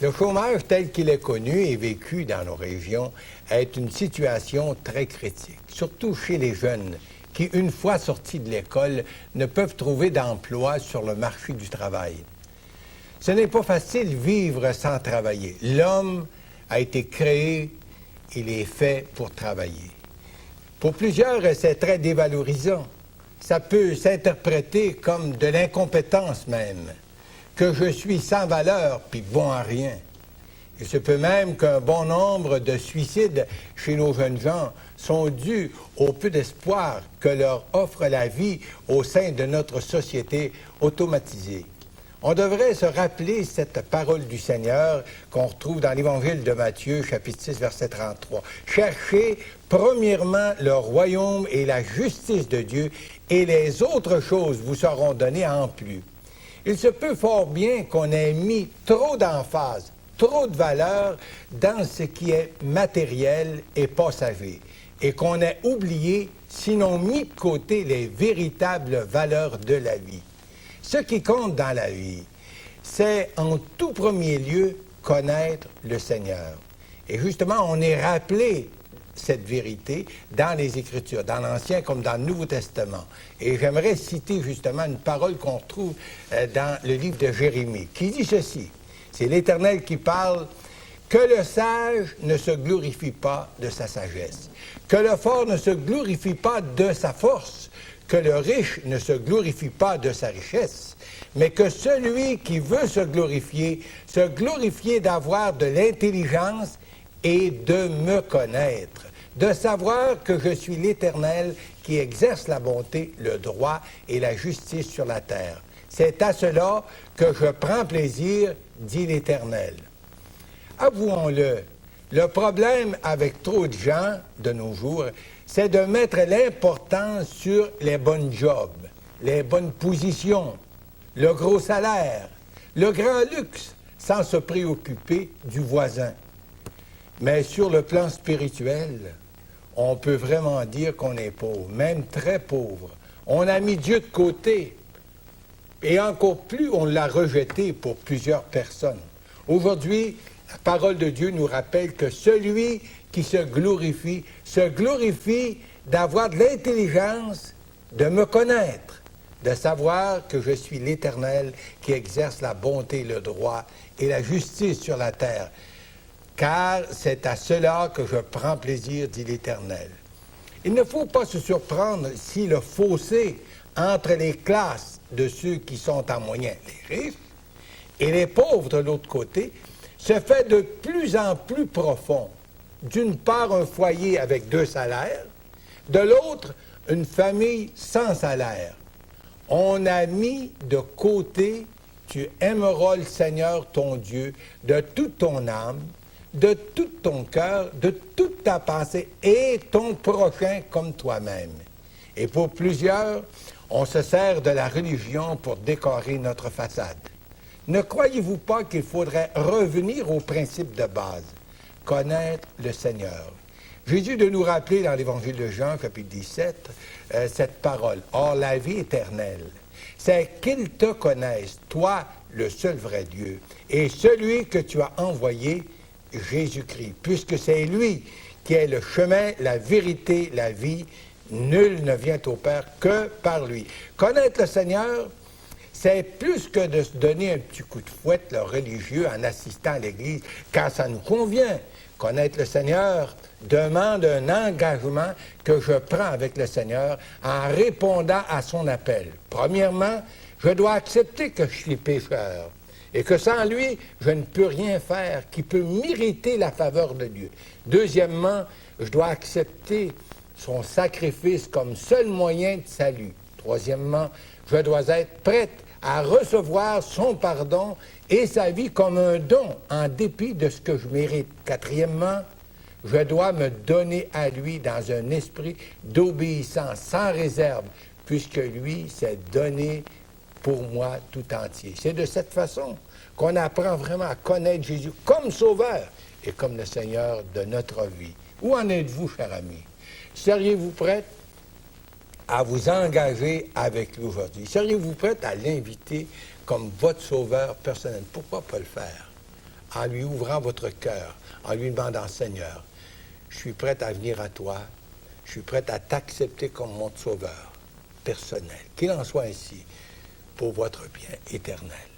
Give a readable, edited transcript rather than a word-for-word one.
Le chômage tel qu'il est connu et vécu dans nos régions est une situation très critique, surtout chez les jeunes qui, une fois sortis de l'école, ne peuvent trouver d'emploi sur le marché du travail. Ce n'est pas facile de vivre sans travailler. L'homme a été créé, il est fait pour travailler. Pour plusieurs, c'est très dévalorisant. Ça peut s'interpréter comme de l'incompétence même, que je suis sans valeur puis bon à rien. Il se peut même qu'un bon nombre de suicides chez nos jeunes gens sont dus au peu d'espoir que leur offre la vie au sein de notre société automatisée. On devrait se rappeler cette parole du Seigneur qu'on retrouve dans l'Évangile de Matthieu, chapitre 6, verset 33. « Cherchez premièrement le royaume et la justice de Dieu, et les autres choses vous seront données en plus. » Il se peut fort bien qu'on ait mis trop d'emphase, trop de valeur dans ce qui est matériel et passager, et qu'on ait oublié, sinon mis de côté, les véritables valeurs de la vie. Ce qui compte dans la vie, c'est en tout premier lieu connaître le Seigneur. Et justement, on est rappelé cette vérité dans les Écritures, dans l'Ancien comme dans le Nouveau Testament. Et j'aimerais citer justement une parole qu'on retrouve dans le livre de Jérémie, qui dit ceci. C'est l'Éternel qui parle. « Que le sage ne se glorifie pas de sa sagesse, que le fort ne se glorifie pas de sa force, que le riche ne se glorifie pas de sa richesse, mais que celui qui veut se glorifier d'avoir de l'intelligence et de me connaître, de savoir que je suis l'Éternel qui exerce la bonté, le droit et la justice sur la terre. C'est à cela que je prends plaisir, dit l'Éternel. » Avouons-le, le problème avec trop de gens de nos jours, c'est de mettre l'importance sur les bonnes jobs, les bonnes positions, le gros salaire, le grand luxe, sans se préoccuper du voisin. Mais sur le plan spirituel, on peut vraiment dire qu'on est pauvre, même très pauvre. On a mis Dieu de côté, et encore plus, on l'a rejeté pour plusieurs personnes. Aujourd'hui, la parole de Dieu nous rappelle que celui qui se glorifie d'avoir de l'intelligence, de me connaître, de savoir que je suis l'Éternel qui exerce la bonté, le droit et la justice sur la terre. Car c'est à cela que je prends plaisir, dit l'Éternel. Il ne faut pas se surprendre si le fossé entre les classes de ceux qui sont en moyen, les riches, et les pauvres de l'autre côté, se fait de plus en plus profond. D'une part, un foyer avec 2 salaires, de l'autre, une famille sans salaire. On a mis de côté, tu aimeras le Seigneur ton Dieu de toute ton âme, de tout ton cœur, de toute ta pensée et ton prochain comme toi-même. Et pour plusieurs, on se sert de la religion pour décorer notre façade. Ne croyez-vous pas qu'il faudrait revenir au principe de base, connaître le Seigneur? Jésus de nous rappeler dans l'Évangile de Jean, chapitre 17, cette parole. « Or, la vie éternelle, c'est qu'ils te connaissent, toi, le seul vrai Dieu, et celui que tu as envoyé, Jésus-Christ, puisque c'est lui qui est le chemin, la vérité, la vie. Nul ne vient au Père que par lui. » Connaître le Seigneur, c'est plus que de se donner un petit coup de fouette, le religieux, en assistant à l'Église, quand ça nous convient. Connaître le Seigneur demande un engagement que je prends avec le Seigneur en répondant à son appel. Premièrement, je dois accepter que je suis pécheur et que sans lui, je ne peux rien faire qui peut mériter la faveur de Dieu. Deuxièmement, je dois accepter son sacrifice comme seul moyen de salut. Troisièmement, je dois être prête à recevoir son pardon et sa vie comme un don, en dépit de ce que je mérite. Quatrièmement, je dois me donner à lui dans un esprit d'obéissance sans réserve, puisque lui s'est donné pour moi tout entier. C'est de cette façon qu'on apprend vraiment à connaître Jésus comme Sauveur et comme le Seigneur de notre vie. Où en êtes-vous, cher ami? Seriez-vous prête à vous engager avec lui aujourd'hui? Seriez-vous prête à l'inviter comme votre sauveur personnel? Pourquoi pas le faire? en lui ouvrant votre cœur, en lui demandant, Seigneur, je suis prête à venir à toi, je suis prête à t'accepter comme mon sauveur personnel. Qu'il en soit ainsi pour votre bien éternel.